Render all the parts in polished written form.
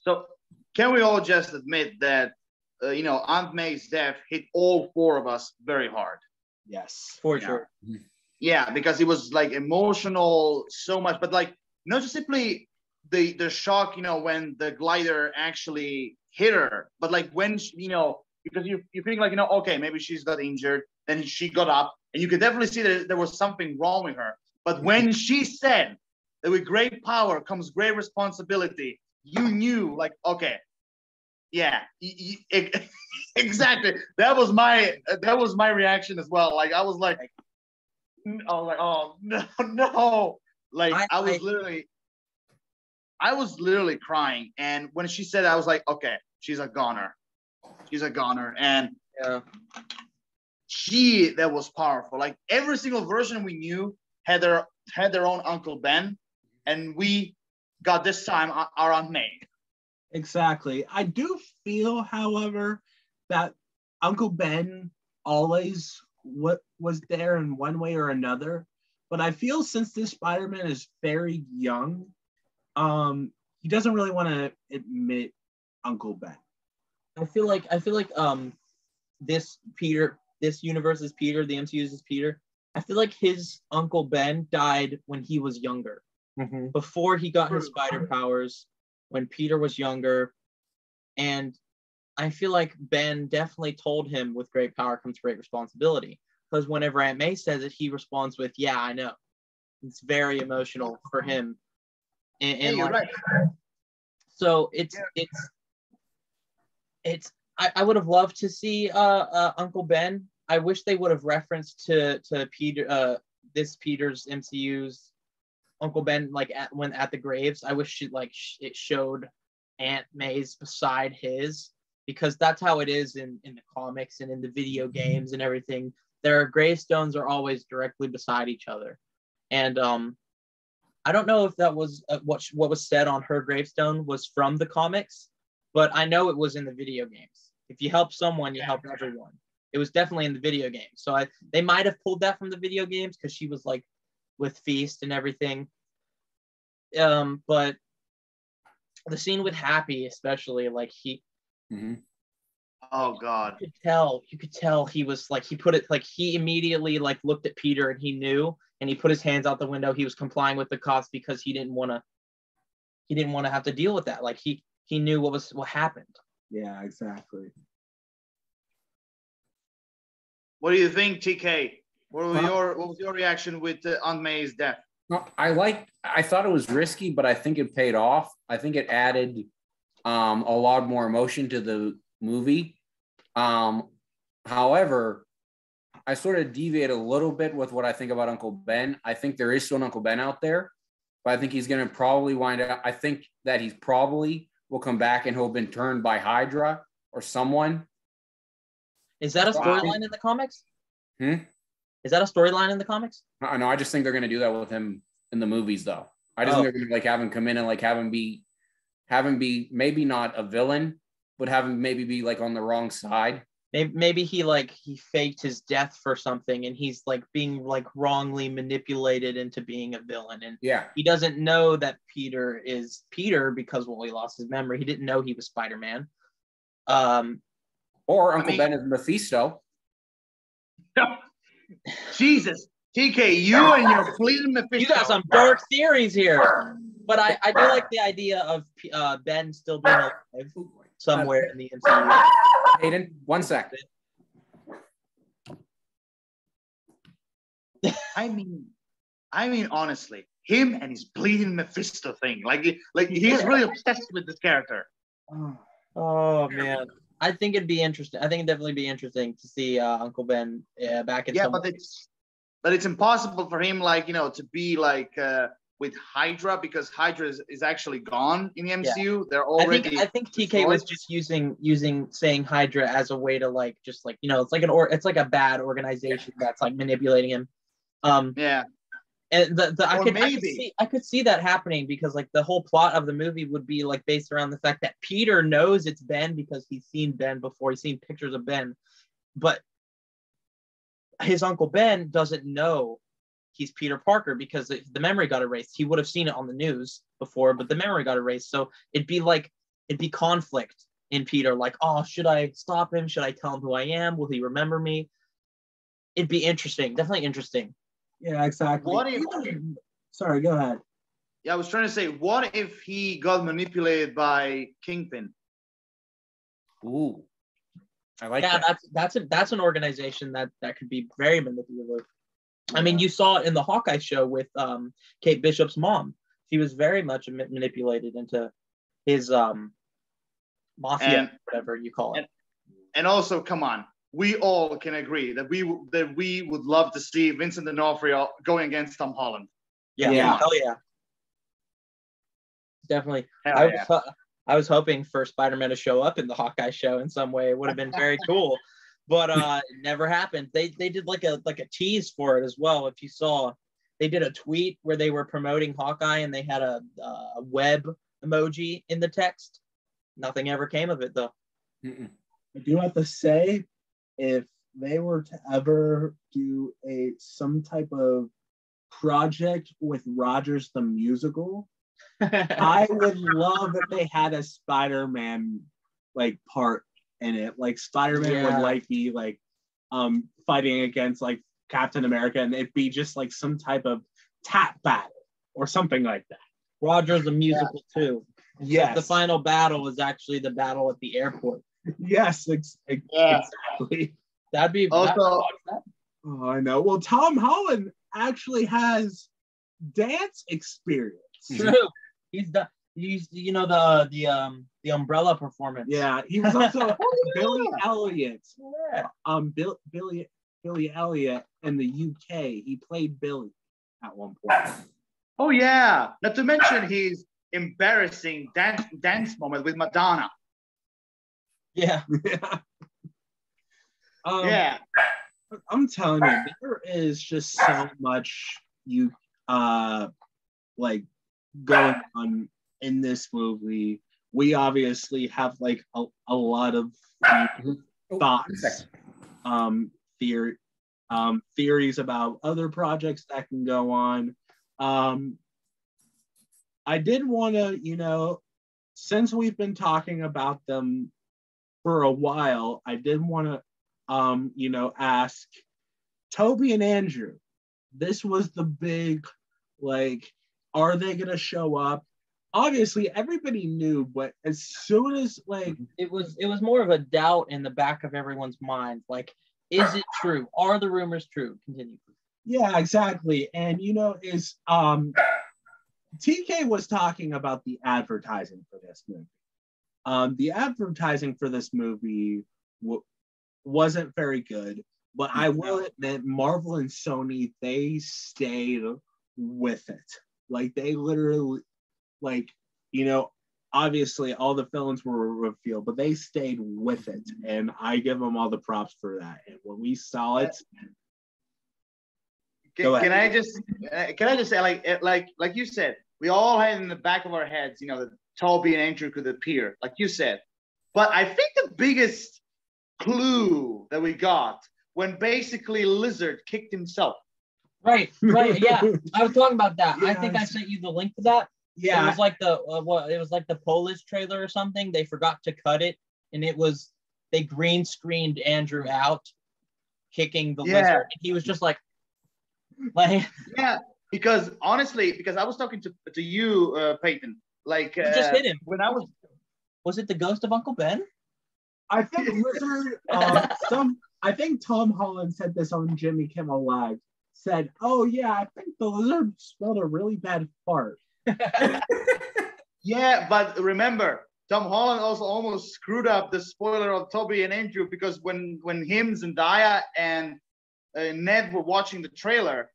So can we all just admit that Aunt May's death hit all four of us very hard? Yes, for sure. Yeah, because it was like emotional so much, but like not just simply the shock, when the glider actually hit her, but like when because you think like okay, maybe she's got injured, then she got up, and you could definitely see that there was something wrong with her. But when she said that with great power comes great responsibility, you knew like, okay, yeah, exactly. That was my reaction as well. Like I was like, oh no. Like I was literally crying. And when she said that, I was like, okay, she's a goner. And Yeah. that was powerful. Like every single version we knew had their own Uncle Ben, and we got this time our Aunt May. Exactly. I do feel, however, that Uncle Ben always was there in one way or another. But I feel since this Spider-Man is very young, he doesn't really want to admit Uncle Ben. I feel like this universe is Peter, the MCU is Peter. I feel like his Uncle Ben died when he was younger. Mm-hmm. Before he got his spider powers, when Peter was younger. And I feel like Ben definitely told him with great power comes great responsibility. Because whenever Aunt May says it, he responds with, yeah, I know. It's very emotional for him. And you're right. So I would have loved to see Uncle Ben. I wish they would have referenced to Peter, this Peter's MCU's Uncle Ben, like at the graves. I wish it showed Aunt May's beside his, because that's how it is in the comics and in the video games and everything. Their gravestones are always directly beside each other. And I don't know if that was what was said on her gravestone was from the comics, but I know it was in the video games. If you help someone, you help everyone. It was definitely in the video games. So they might have pulled that from the video games because she was like with Feast and everything. But the scene with Happy, especially, like he. Mm-hmm. Oh God! You could tell he was like, he put it like, he immediately like looked at Peter and he knew, and he put his hands out the window. He was complying with the cops because he didn't want to have to deal with that. Like he knew what happened. Yeah, exactly. What do you think, TK? What was your reaction with Aunt May's death? No, I thought it was risky, but I think it paid off. I think it added a lot more emotion to the movie. However, I sort of deviate a little bit with what I think about Uncle Ben. I think there is still an Uncle Ben out there, but I think he's going to probably wind up. I think that he's probably will come back and he'll have been turned by Hydra or someone. Is that a storyline in the comics? Is that a storyline in the comics? No, I just think they're going to do that with him in the movies, though. I just think they're going to like have him come in and like have him be maybe not a villain, but have him maybe be like on the wrong side. Maybe he faked his death for something, and he's like being like wrongly manipulated into being a villain. And he doesn't know that Peter is Peter because he lost his memory. He didn't know he was Spider-Man. Or Uncle Ben is Mephisto. Jesus, TK, you and your fleeting Mephisto. You got some dark theories here. But I do like the idea of Ben still being alive somewhere in the MCU. Hayden, 1 sec. I mean, honestly, him and his bleeding Mephisto thing. Like he's really obsessed with this character. Oh man. I think it'd be interesting. I think it'd definitely be interesting to see Uncle Ben back in. Yeah, but it's impossible for him, to be with Hydra, because Hydra is actually gone in the MCU. Yeah. They're already. I think TK was just saying Hydra as a way to it's like a bad organization that's like manipulating him. Yeah. And I could see that happening, because like the whole plot of the movie would be like based around the fact that Peter knows it's Ben because he's seen Ben before. He's seen pictures of Ben, but his Uncle Ben doesn't know he's Peter Parker because the memory got erased. He would have seen it on the news before, but the memory got erased. So it'd be like it'd be conflict in Peter. Like, oh, should I stop him? Should I tell him who I am? Will he remember me? It'd be interesting. Definitely interesting. Yeah, exactly. What if? Sorry, go ahead. Yeah, I was trying to say, what if he got manipulated by Kingpin? Ooh, I like Yeah, that. that's an organization that could be very manipulative. I mean, you saw it in the Hawkeye show with Kate Bishop's mom. She was very much manipulated into his mafia, whatever you call it. And also, come on, we all can agree that we would love to see Vincent D'Onofrio going against Tom Holland. Yeah. Hell yeah. Definitely. I was hoping for Spider-Man to show up in the Hawkeye show in some way. It would have been very cool, but it never happened. They did like a tease for it as well. If you saw, they did a tweet where they were promoting Hawkeye and they had a web emoji in the text. Nothing ever came of it though. I do have to say, if they were to ever do some type of project with Rogers the musical, I would love if they had a Spider-Man like part in it. Like Spider-Man would like be like fighting against like Captain America, and it'd be just like some type of tap battle or something like that. Rogers the musical too. Yes. The final battle is actually the battle at the airport. Yes, exactly. That'd be also. Oh, I know. Well, Tom Holland actually has dance experience. True. He's you know the umbrella performance. Yeah, he was also Billy Elliot. Yeah. Billy Elliot in the UK. He played Billy at one point. Oh yeah. Not to mention his embarrassing dance moment with Madonna. Yeah. Yeah. I'm telling you, there is just so much like going on in this movie. We obviously have like a lot of thoughts, theories about other projects that can go on. I did want to, since we've been talking about them for a while, I did want to ask Toby and Andrew. This was the big, like, are they gonna show up? Obviously, everybody knew, but as soon as like it was more of a doubt in the back of everyone's mind. Like, is it true? Are the rumors true? Continue. Yeah, exactly. And is TK was talking about the advertising for this movie. The advertising for this movie wasn't very good, but I will admit Marvel and Sony, they stayed with it. Like they literally, obviously all the villains were revealed, but they stayed with it, and I give them all the props for that. And when we saw it, can I just say, like you said, we all had in the back of our heads, that Toby and Andrew could appear, like you said. But I think the biggest clue that we got when basically Lizard kicked himself. Right, yeah. I was talking about that. Yes. I think I sent you the link to that. Yeah, it was like the Polish trailer or something. They forgot to cut it, and they green screened Andrew out kicking the Lizard, and he was just like yeah. Because honestly, I was talking to you, Peyton. Like you just hit him when was it the ghost of Uncle Ben? I think Lizard. I think Tom Holland said this on Jimmy Kimmel Live. Said, "Oh yeah, I think the Lizard smelled a really bad fart." Yeah, but remember, Tom Holland also almost screwed up the spoiler of Toby and Andrew, because when him, Zendaya, and Ned were watching the trailer,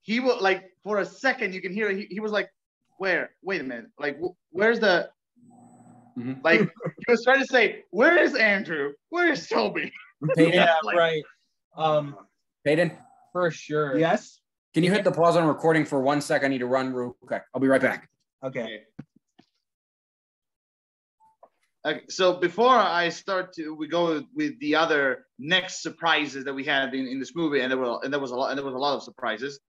he was like, for a second, you can hear he was like, "Where? Wait a minute! Like, where's the?" Mm-hmm. Like he was trying to say, "Where is Andrew? Where is Toby?" Yeah, right. Peyton. For sure. Yes. Can you hit the pause on recording for 1 second? I need to run real quick. I'll be right back. Okay. Okay. So before I start we go with the other next surprises that we had in this movie, and there was a lot of surprises.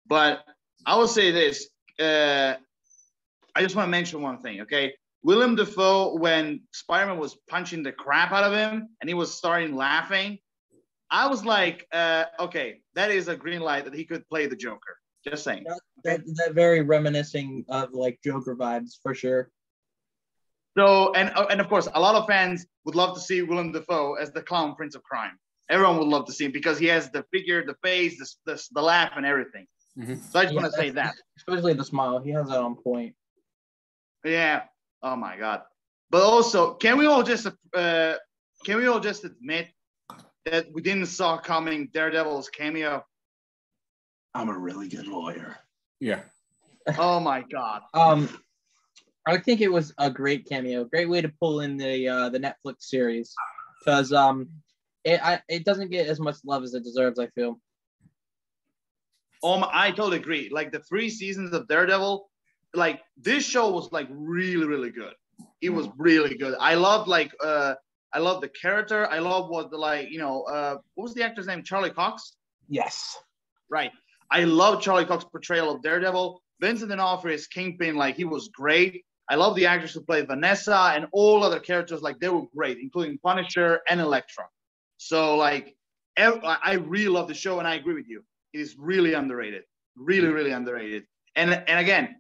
But I will say this. I just want to mention one thing. Okay. Willem Dafoe, when Spider-Man was punching the crap out of him and he was starting laughing, I was like, okay, that is a green light that he could play the Joker. Just saying. That very reminiscing of like Joker vibes for sure. So, and of course, a lot of fans would love to see Willem Dafoe as the clown prince of crime. Everyone would love to see him because he has the figure, the face, the laugh, and everything. Mm-hmm. So I just want to say that. Especially the smile. He has that on point. Yeah. Oh my God. But also, can we all just admit that we didn't saw coming Daredevil's cameo? I'm a really good lawyer. Yeah. Oh my God. I think it was a great cameo, great way to pull in the Netflix series, because it doesn't get as much love as it deserves, I feel. I totally agree. Like the 3 seasons of Daredevil, like this show was like really, really good. It was really good. I loved the character. I love what what was the actor's name? Charlie Cox? Yes. Right. I love Charlie Cox's portrayal of Daredevil. Vincent D'Onofrio as Kingpin, like he was great. I love the actors who played Vanessa and all other characters, like they were great, including Punisher and Elektra. So like, I really love the show, and I agree with you. It is really underrated, really, really underrated. And again,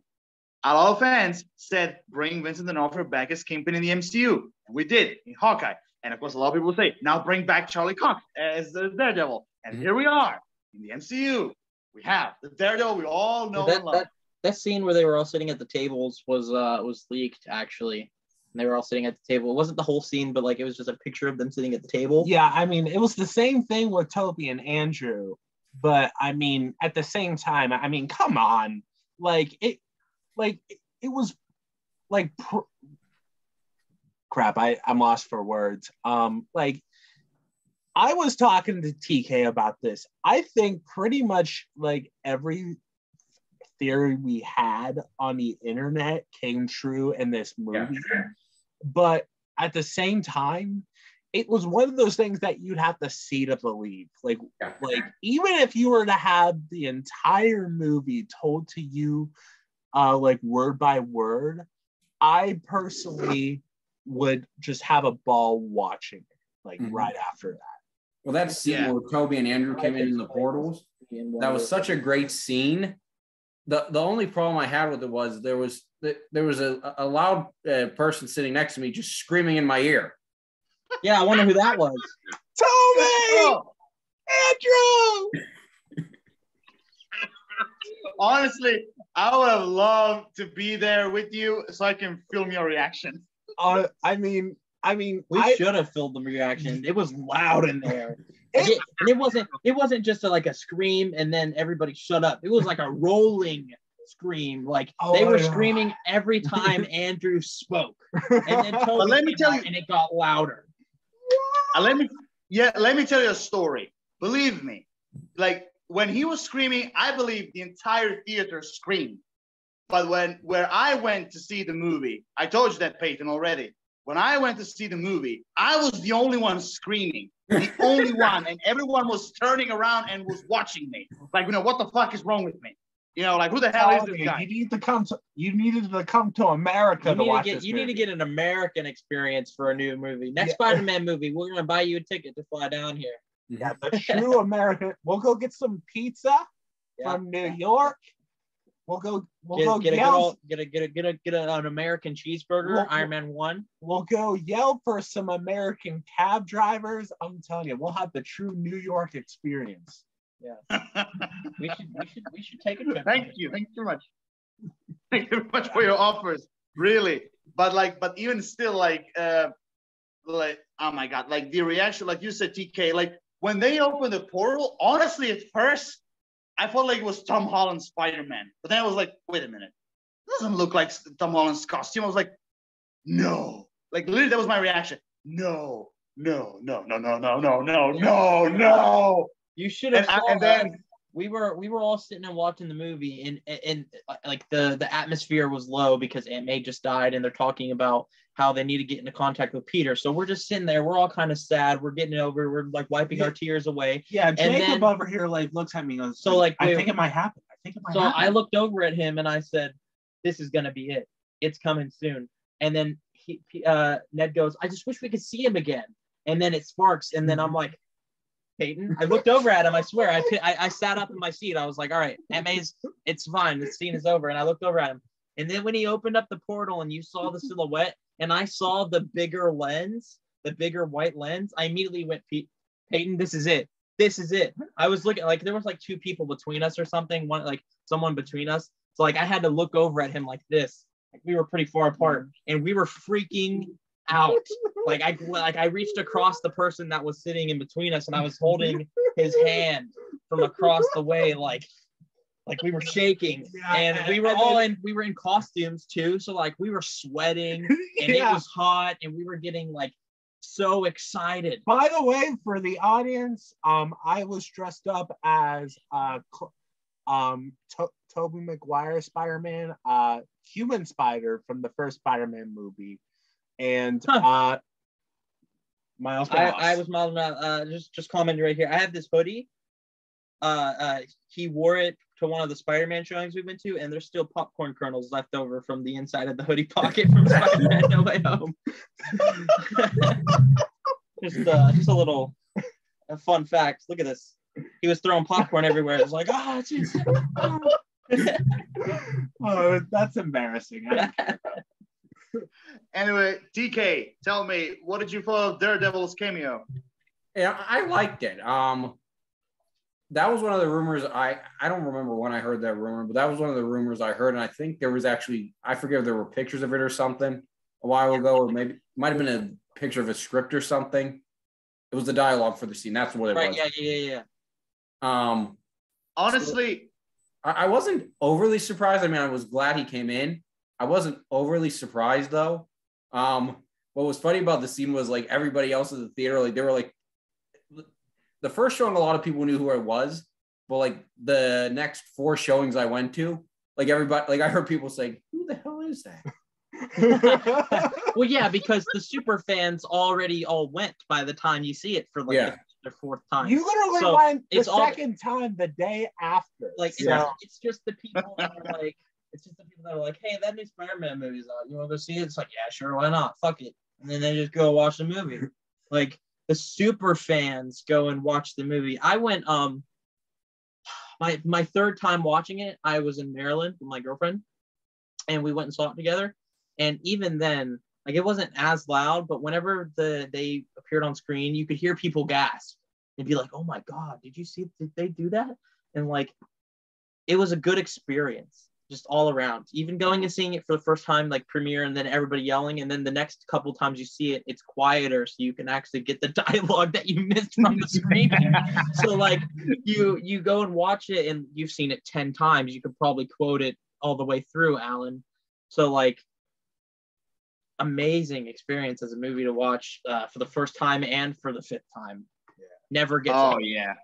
a lot of fans said bring Vincent D'Onofrio back as Kingpin in the MCU, and we did in Hawkeye. And of course, a lot of people say now bring back Charlie Cox as the Daredevil, and here we are in the MCU. We have the Daredevil we all know and love. That scene where they were all sitting at the tables was leaked, actually. And they were all sitting at the table. It wasn't the whole scene, but like it was just a picture of them sitting at the table. Yeah, I mean, it was the same thing with Toby and Andrew. But I mean, at the same time, I mean, come on. It was like crap, I'm lost for words. I was talking to TK about this. I think pretty much like every theory we had on the internet came true in this movie. Yeah. But at the same time, it was one of those things that you'd have to see to believe. Like even if you were to have the entire movie told to you like word by word, I personally would just have a ball watching it, right after that. Well, that scene where Toby and Andrew came in the portals, that was such a great scene. The only problem I had with it was there was a loud person sitting next to me just screaming in my ear. Yeah, I wonder who that was. Toby! Andrew! Honestly, I would have loved to be there with you so I can film your reaction. I mean, we should have filmed the reaction. It was loud in there. And it wasn't just a scream and then everybody shut up. It was like a rolling scream. Like they were screaming every time Andrew spoke. And then Toby let me tell you, and it got louder. Let me tell you a story. Believe me, like when he was screaming, I believe the entire theater screamed. But where I went to see the movie, I told you that, Peyton, already. When I went to see the movie, I was the only one screaming, the only one, and everyone was turning around and was watching me. Like, what the fuck is wrong with me? Like, who the hell is this guy? You needed to come to America to watch this movie. You need to get an American experience for a new movie. Next Spider-Man movie, we're gonna buy you a ticket to fly down here. Yeah, the true American. We'll go get some pizza from New York. We'll go get an American cheeseburger, Iron Man 1. We'll go yell for some American cab drivers. I'm telling you, we'll have the true New York experience. Yeah. we should take a trip. Thank you very much. Thank you very much for your offers. Really. But even still, oh my God, like the reaction, like you said, TK, like when they opened the portal, honestly, at first, I felt like it was Tom Holland's Spider-Man. But then I was like, wait a minute. It doesn't look like Tom Holland's costume. I was like, no. Like, literally, that was my reaction. No. You should have and then we were all sitting and watching the movie, and like the atmosphere was low because Aunt May just died, and they're talking about how they need to get into contact with Peter. So we're just sitting there. We're all kind of sad. We're getting over. We're like wiping our tears away. Yeah, Jacob over here like looks at me and goes, so like, I think it might happen. I looked over at him and I said, "This is gonna be it. It's coming soon." And then Ned goes, I just wish we could see him again. And then it sparks. And then I'm like, Peyton, I looked over at him. I swear, I sat up in my seat. I was like, all right, Aunt May's, it's fine. The scene is over. And I looked over at him. And then when he opened up the portal and you saw the silhouette and I saw the bigger lens, the bigger white lens, I immediately went, Peyton, this is it. This is it. I was looking, like, there was like 2 people between us or something, one, like someone between us. So like I had to look over at him like this. Like, we were pretty far apart and we were freaking out. Like I reached across the person that was sitting in between us and I was holding his hand from across the way, like we were shaking. And we were in costumes too, so like we were sweating and it was hot and we were getting like so excited. By the way, for the audience, I was dressed up as Tobey Maguire Spider-Man, human spider from the first Spider-Man movie. And Miles Morales. I was Miles Morales. Just commenting right here. I have this hoodie. He wore it to one of the Spider-Man showings we went to, and there's still popcorn kernels left over from the inside of the hoodie pocket from Spider-Man No Way Home. just a little fun fact. Look at this. He was throwing popcorn everywhere. It was like, oh, that's embarrassing. Anyway, TK, tell me, what did you feel of Daredevil's cameo? Yeah, I liked it. That was one of the rumors. I don't remember when I heard that rumor, but that was one of the rumors I heard. And I think there was actually, I forget if there were pictures of it or something a while ago, or maybe it might have been a picture of a script or something. It was the dialogue for the scene. That's what it was. Right, yeah. Honestly, I wasn't overly surprised. I mean, I was glad he came in. I wasn't overly surprised though. What was funny about the scene was like everybody else in the theater, like they were like, the first showing, a lot of people knew who I was, but like the next 4 showings I went to, like everybody, like I heard people saying, "Who the hell is that?" Well, yeah, because the super fans already all went by the time you see it for like the 4th time. You literally went the second time the day after. Like it's just the people that are like, it's just the people that are like, hey, that new Spider-Man movie's out. You want to go see it? It's like, yeah, sure, why not? Fuck it. And then they just go watch the movie. Like, the super fans go and watch the movie. I went, my 3rd time watching it, I was in Maryland with my girlfriend, and we went and saw it together. And even then, like, it wasn't as loud, but whenever they appeared on screen, you could hear people gasp and be like, oh my God, did they do that? And like, it was a good experience. Just all around, even going and seeing it for the first time, like premiere, and then everybody yelling, and then the next couple times you see it, it's quieter, so you can actually get the dialogue that you missed from the screaming. So like you go and watch it, and you've seen it 10 times, you could probably quote it all the way through, Alan. So like, amazing experience as a movie to watch for the first time and for the 5th time. Yeah. Never gets. Oh yeah.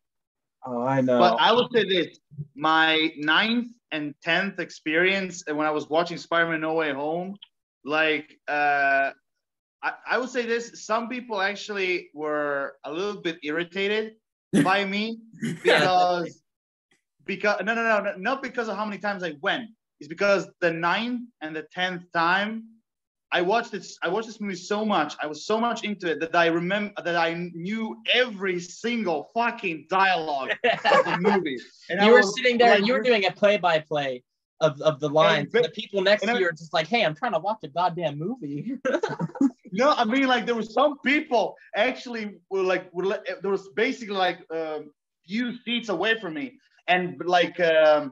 Oh, I know. But I would say this: my 9th and 10th experience, and when I was watching Spider-Man No Way Home, like I would say this: some people actually were a little bit irritated by me because no, not because of how many times I went. It's because the 9th and the 10th time I watched this movie so much. I was so much into it that I knew every single fucking dialogue of the movie. And you were sitting there, like, you were doing a play-by-play of the lines. And the people next to you are just like, hey, I'm trying to watch a goddamn movie. No, I mean, like, there were some people actually there was basically like few seats away from me. And like, I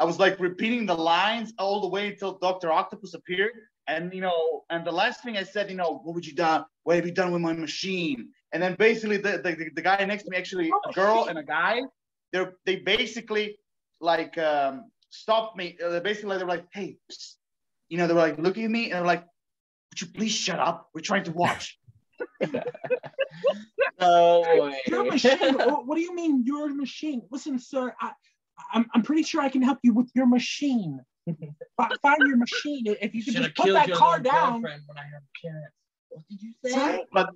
was like repeating the lines all the way until Dr. Octopus appeared. And, and the last thing I said, what would you done? What have you done with my machine? And then basically the guy next to me, actually a girl and a guy, they basically like stopped me. They were like, hey, psst. They were like looking at me and they were like, would you please shut up? We're trying to watch. No way. Your machine? What do you mean your machine? Listen, sir, I'm pretty sure I can help you with your machine. Find your machine. If you could just put that car down. When I had a chance. What did you say? But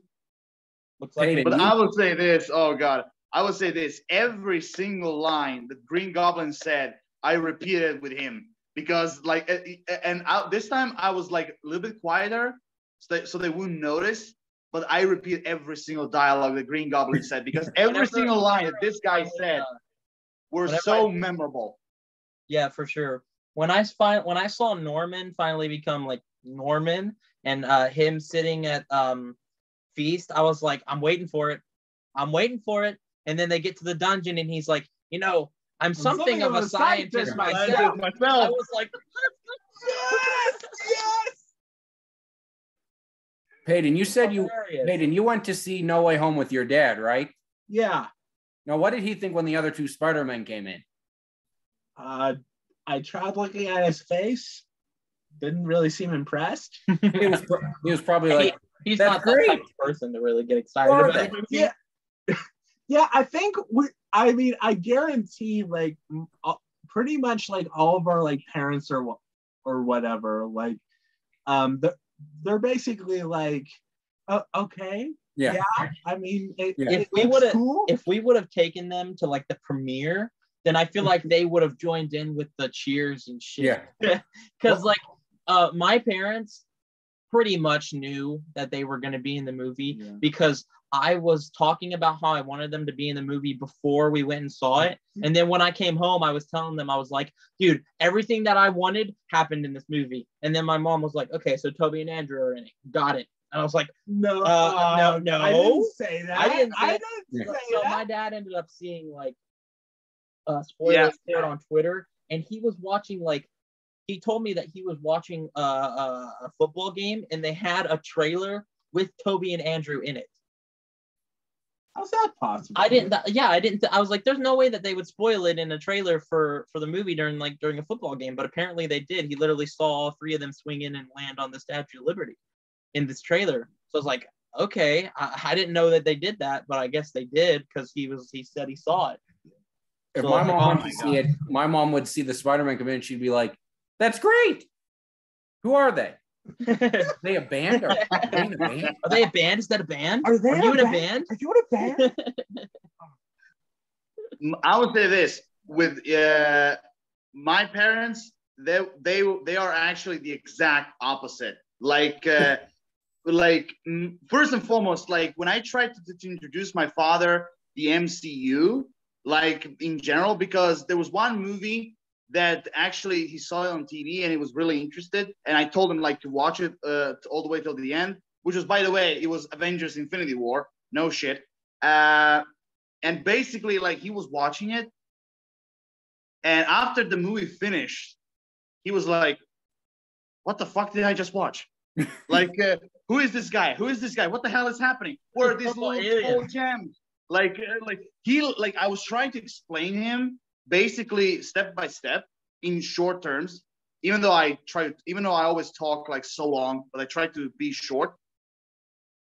I will say this. Oh God, I will say this. Every single line that Green Goblin said, I repeated with him. because like, this time I was like a little bit quieter, so they wouldn't notice. But I repeat every single dialogue the Green Goblin said, because every single line that this guy said were so memorable. Yeah, for sure. When I saw Norman finally become like Norman, and him sitting at Feast, I was like, I'm waiting for it. And then they get to the dungeon, and he's like, I'm something of a scientist myself. I was like, yes. Peyton, you said you went to see No Way Home with your dad, right? Yeah. Now, what did he think when the other two Spider-Men came in? I tried looking at his face. Didn't really seem impressed. He was probably like, he's that's not great. the type of person to really get excited about it. Yeah. Yeah, I think I guarantee like pretty much like all of our like parents or whatever, like they're basically like okay. Yeah. I mean, if we would have taken them to like the premiere, then I feel like they would have joined in with the cheers and shit. Yeah. Because my parents pretty much knew that they were going to be in the movie because I was talking about how I wanted them to be in the movie before we went and saw it. And then when I came home, I was telling them, I was like, dude, everything that I wanted happened in this movie. And then my mom was like, okay, so Toby and Andrew are in it. Got it. And I was like, no. I didn't say that. I didn't say that. So my dad ended up seeing like spoilers on Twitter, and he was watching he told me that he was watching a football game, and they had a trailer with Toby and Andrew in it. How's that possible? I didn't. I was like, there's no way that they would spoil it in a trailer for the movie during a football game, but apparently they did. He literally saw all three of them swing in and land on the Statue of Liberty in this trailer. So I was like, okay, I didn't know that they did that, but I guess they did because he said he saw it. If my mom went to see it, my mom would see the Spider-Man come in, she'd be like, that's great. Who are they? Are they a band? Are they in a band? Are they a band? Is that a band? Are you in a band? Are you in a band? I would say this with my parents, they are actually the exact opposite. Like first and foremost, like when I tried to introduce my father the MCU, like in general, because there was one movie that actually he saw it on TV and he was really interested, and I told him like to watch it all the way till the end, which was, by the way, it was Avengers Infinity War. No shit. And basically like he was watching it, and after the movie finished, he was like, what the fuck did I just watch? Like who is this guy? What the hell is happening? Where are these little gems? Like I was trying to explain him basically step by step in short terms, even though I always talk like so long, but I try to be short.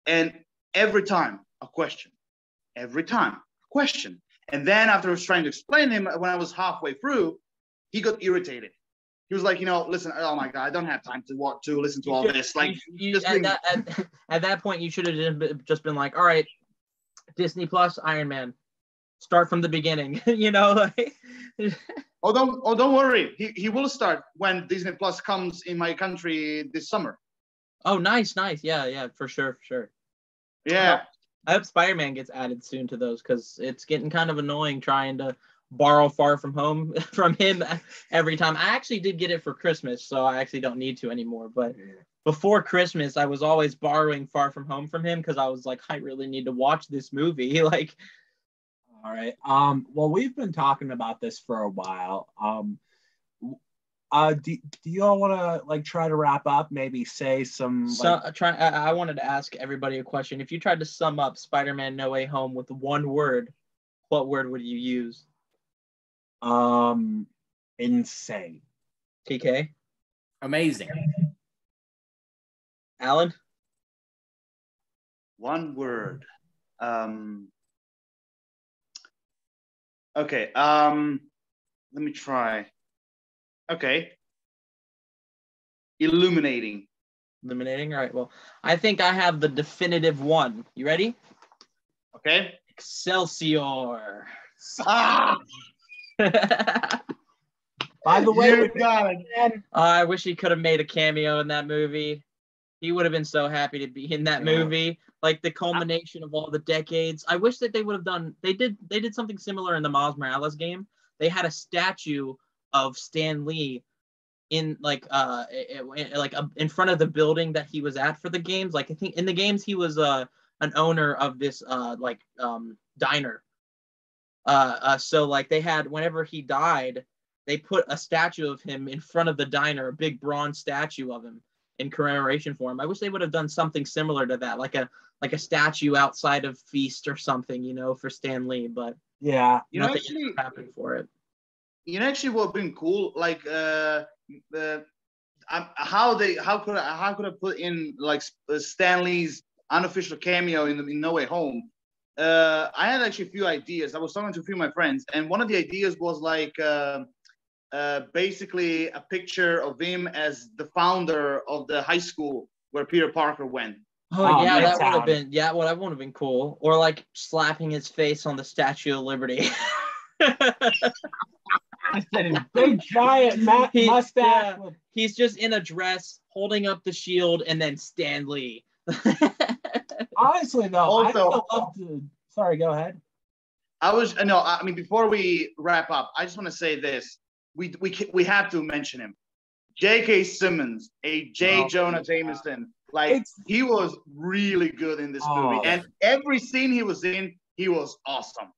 And every time a question. And then after I was trying to explain him, when I was halfway through, he got irritated. He was like, listen, oh my God, I don't have time to listen to all this. Like at that point, you should have just been like, all right, Disney Plus, Iron Man, start from the beginning, like. Don't worry. He will start when Disney Plus comes in my country this summer. Oh, nice. Yeah, for sure. Yeah. I hope Spider-Man gets added soon to those, because it's getting kind of annoying trying to borrow Far From Home from him every time. I actually did get it for Christmas, so I actually don't need to anymore. But before Christmas, I was always borrowing Far From Home from him because I was like, I really need to watch this movie. Like, all right. Well, we've been talking about this for a while. Do you all want to like try to wrap up? Maybe say some. I wanted to ask everybody a question. If you tried to sum up Spider-Man: No Way Home with one word, what word would you use? Insane. TK? Amazing. Alan? One word. Okay. Let me try. Okay. Illuminating. All right. Well, I think I have the definitive one. You ready? Okay. Excelsior. Ah! By the way, You got it. I wish he could have made a cameo in that movie. He would have been so happy to be in that movie. Like the culmination of all the decades. I wish that they would have done. They did something similar in the Miles Morales game. They had a statue of Stan Lee in in front of the building that he was at for the games. Like I think in the games he was an owner of this diner. So like they had, whenever he died, they put a statue of him in front of the diner, a big bronze statue of him in commemoration for him. I wish they would have done something similar to that, like a statue outside of Feast or something, for Stan Lee. But yeah, nothing happened for it. Actually would have been cool. Like how could I put in like Stan Lee's unofficial cameo in No Way Home? I had actually a few ideas. I was talking to a few of my friends, and one of the ideas was like basically a picture of him as the founder of the high school where Peter Parker went. Oh yeah, that would have been that would have been cool. Or like slapping his face on the Statue of Liberty. I said his big giant mustache. Yeah, he's just in a dress holding up the shield, and then Stan Lee. Honestly, though, also, I still love to. Sorry, go ahead. I mean, before we wrap up, I just want to say this: we have to mention him, J.K. Simmons, a J. Jonah Jameson. Like he was really good in this movie, and every scene he was in, he was awesome.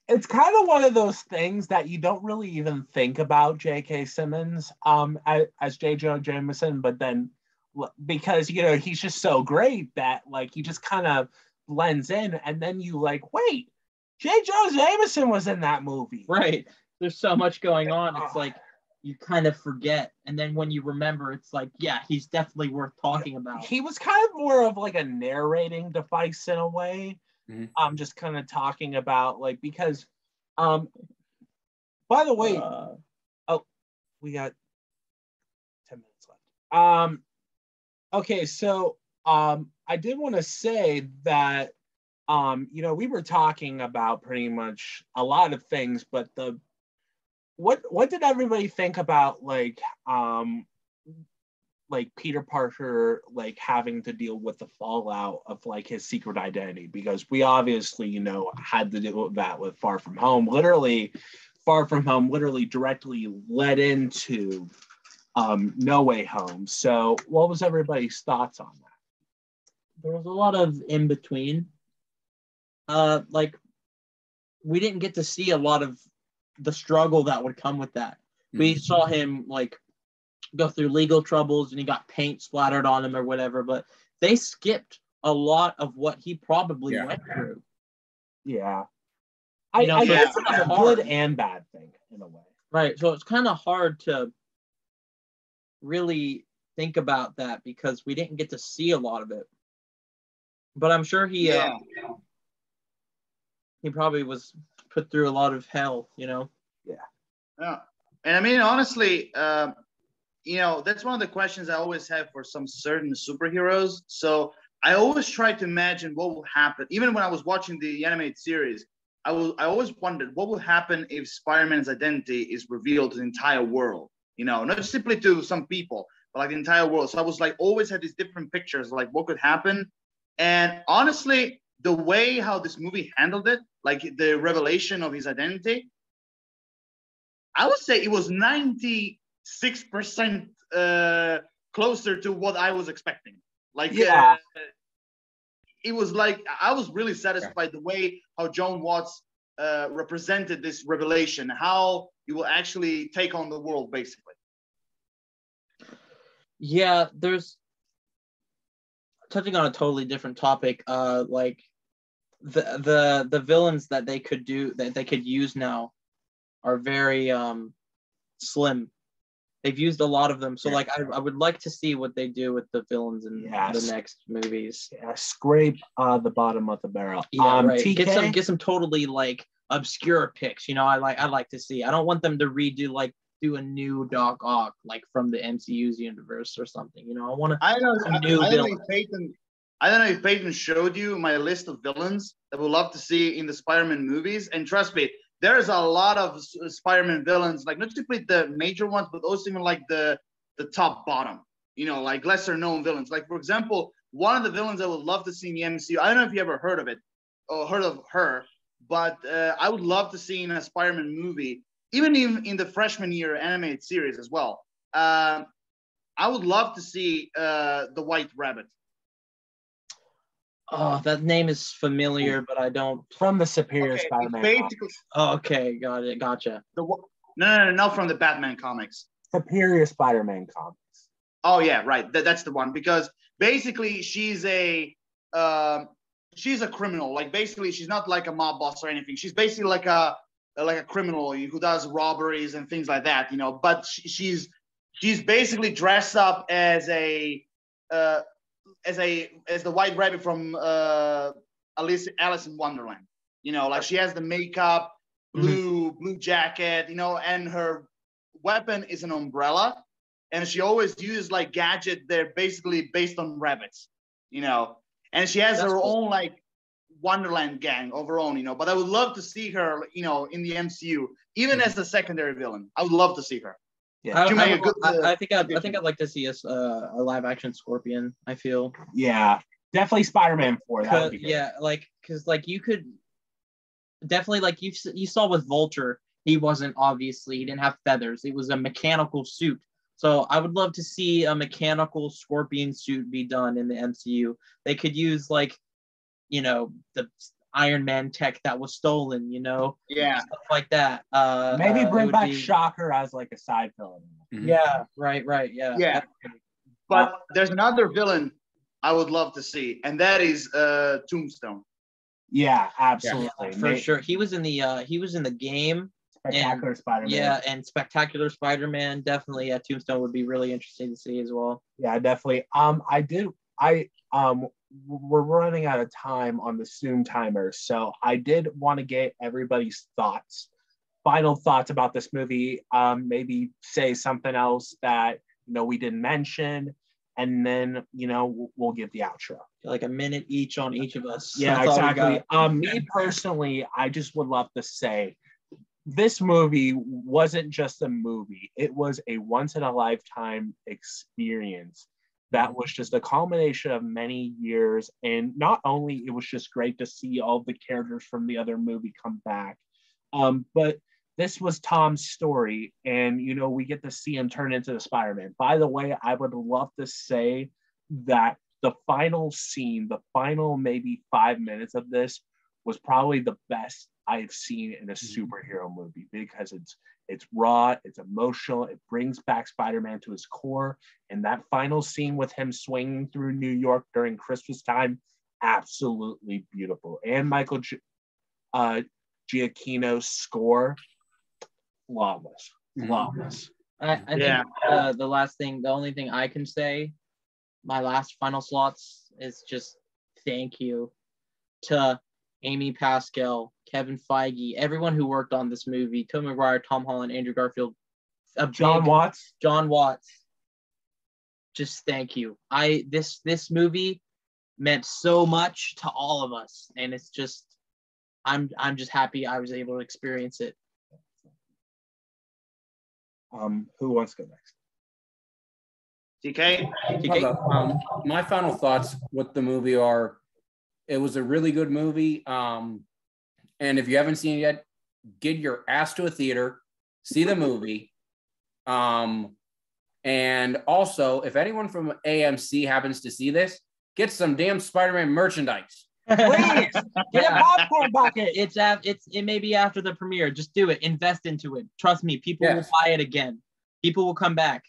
It's kind of one of those things that you don't really even think about J.K. Simmons as J. Jonah Jameson, but then because he's just so great that like he just kind of blends in, and then you like, wait, J. Jonah Jameson was in that movie. Right. There's so much going on. It's like you kind of forget, and then when you remember, it's like, yeah, he's definitely worth talking about. He was kind of more of like a narrating device in a way. Mm-hmm. I'm just kind of talking about like, because by the way, we got 10 minutes left. Okay, so I did want to say that we were talking about pretty much a lot of things, but what did everybody think about like Peter Parker like having to deal with the fallout of like his secret identity? Because we obviously had to deal with that with Far From Home. Far From Home literally directly led into No Way Home. So what was everybody's thoughts on that? There was a lot of in between. Like we didn't get to see a lot of the struggle that would come with that. Mm-hmm. We saw him like go through legal troubles and he got paint splattered on him or whatever, but they skipped a lot of what he probably went through. Yeah. I guess it's a good and bad thing in a way. Right. So it's kind of hard to really think about that because we didn't get to see a lot of it. But I'm sure he probably was put through a lot of hell, Yeah. And I mean, honestly, that's one of the questions I always have for some certain superheroes. So I always try to imagine what will happen. Even when I was watching the animated series, I always wondered what would happen if Spider-Man's identity is revealed to the entire world. Not simply to some people, but like the entire world. So I was like, always had these different pictures, like what could happen. And honestly, the way how this movie handled it, like the revelation of his identity, I would say it was 96% closer to what I was expecting. Like, it was like, I was really satisfied the way how John Watts represented this revelation, how he will actually take on the world, basically. Yeah, there's, touching on a totally different topic, like the villains that they could use now are very slim. They've used a lot of them, so like I would like to see what they do with the villains in the next movies. Yeah, scrape the bottom of the barrel. Yeah, right. TK? Get some totally like obscure picks. I like to see. I don't want them to do a new Doc Ock like from the MCU's universe or something. I want to. I don't know if Peyton showed you my list of villains that we'd love to see in the Spider-Man movies, and trust me, there's a lot of Spider-Man villains, like not simply the major ones, but also even like the top bottom, like lesser known villains. Like for example, one of the villains I would love to see in the MCU. I don't know if you ever heard of it or heard of her, but I would love to see in a Spider-Man movie, even in the freshman year animated series as well. I would love to see the White Rabbit. Oh, that name is familiar, but I don't. From the Superior Okay, Spider-Man basically, comics. Oh, okay, got it, gotcha. No, not from the Batman comics. Superior Spider-Man comics. Oh yeah, right. That's the one, because basically she's a criminal. Like basically she's not like a mob boss or anything. She's basically like a criminal who does robberies and things like that. But she's basically dressed up as the White Rabbit from Alice in Wonderland. Like she has the makeup, blue jacket, and her weapon is an umbrella, and she always uses like gadgets. They're basically based on rabbits, and she has her own like Wonderland gang of her own, But I would love to see her, in the MCU, even as a secondary villain. I would love to see her. Yeah, I think I'd like to see a live action Scorpion. I feel. Yeah, definitely Spider-Man 4. That would be good. Yeah, because you could definitely, like you saw with Vulture, he didn't have feathers. It was a mechanical suit. So I would love to see a mechanical Scorpion suit be done in the MCU. They could use the Iron Man tech that was stolen, Yeah, stuff like that. Maybe bring back Shocker as like a side villain. Mm-hmm. Yeah, right, yeah. Yeah, but there's another villain I would love to see, and that is Tombstone. Yeah, absolutely, yeah, for sure. He was in the game. Spectacular Spider-Man. Yeah, and Spectacular Spider-Man, definitely. Tombstone would be really interesting to see as well. Yeah, definitely. We're running out of time on the Zoom timer, so I did want to get everybody's final thoughts about this movie. Maybe say something else that we didn't mention, and then we'll give the outro. Like a minute each on each of us. Yeah, exactly. Me personally, I just would love to say this movie wasn't just a movie. It was a once-in-a-lifetime experience that was just a culmination of many years. And not only it was just great to see all the characters from the other movie come back, but this was Tom's story. And, we get to see him turn into the Spider-Man. By the way, I would love to say that the final scene, the final maybe 5 minutes of this was probably the best I've seen in a superhero movie, because it's raw, it's emotional, it brings back Spider-Man to his core, and that final scene with him swinging through New York during Christmas time, absolutely beautiful. And Michael Giacchino's score, flawless. I think the only thing I can say, my last final slots, is just thank you to Amy Pascal, Kevin Feige, everyone who worked on this movie, Tobey Maguire, Tom Holland, Andrew Garfield, John Watts. Just thank you. This movie meant so much to all of us, and it's just I'm just happy I was able to experience it. Who wants to go next? TK? My final thoughts with the movie are, it was a really good movie. And if you haven't seen it yet, get your ass to a theater, see the movie. And also, if anyone from AMC happens to see this, get some damn Spider-Man merchandise. Please get a popcorn bucket. It may be after the premiere. Just do it. Invest into it. Trust me, people will buy it again. People will come back.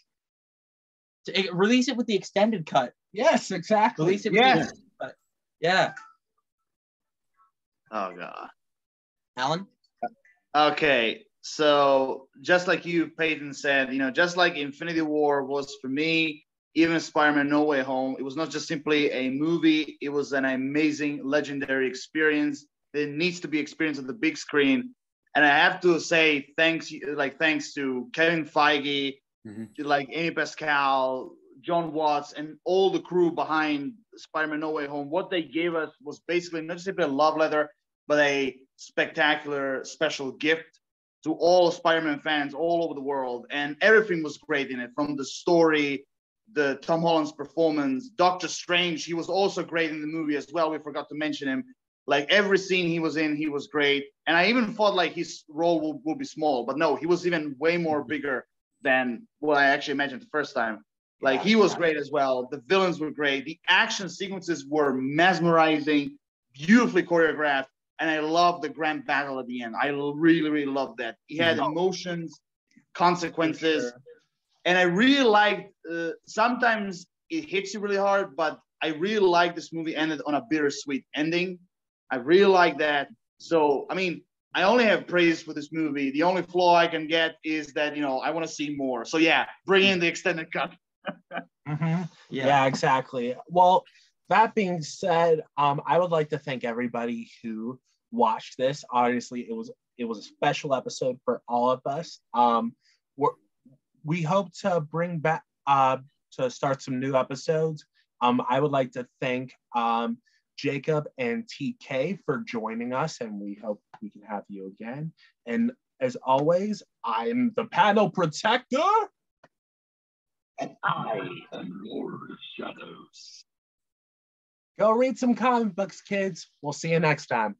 Release it with the extended cut. Yes, exactly. Release it with the extended cut. Yeah. Oh God. Alan? Okay. So just like you, Peyton, said, just like Infinity War was for me, even Spider-Man No Way Home, it was not just simply a movie. It was an amazing, legendary experience that needs to be experienced on the big screen. And I have to say thanks to Kevin Feige, to Amy Pascal, John Watts, and all the crew behind Spider-Man No Way Home. What they gave us was basically not just simply a love letter, but a spectacular special gift to all Spider-Man fans all over the world. And everything was great in it, from the story, the Tom Holland's performance, Doctor Strange, he was also great in the movie as well. We forgot to mention him. Like every scene he was in, he was great. And I even thought like his role would be small, but no, he was even way more bigger than what I actually imagined the first time. Like he was great as well. The villains were great. The action sequences were mesmerizing, beautifully choreographed. And I love the grand battle at the end. I really, really loved that. He had emotions, consequences. Sure. And I really liked, sometimes it hits you really hard, but I really like this movie ended on a bittersweet ending. I really like that. So, I mean, I only have praise for this movie. The only flaw I can get is that, you know, I want to see more. So yeah, bring in the extended cut. Yeah, exactly. Well, that being said, I would like to thank everybody who watched this. Obviously, it was a special episode for all of us. We hope to bring back to start some new episodes. I would like to thank Jacob and TK for joining us, and we hope we can have you again. And as always, I'm the panel protector. And I am Lord of Shadows. Go read some comic books, kids. We'll see you next time.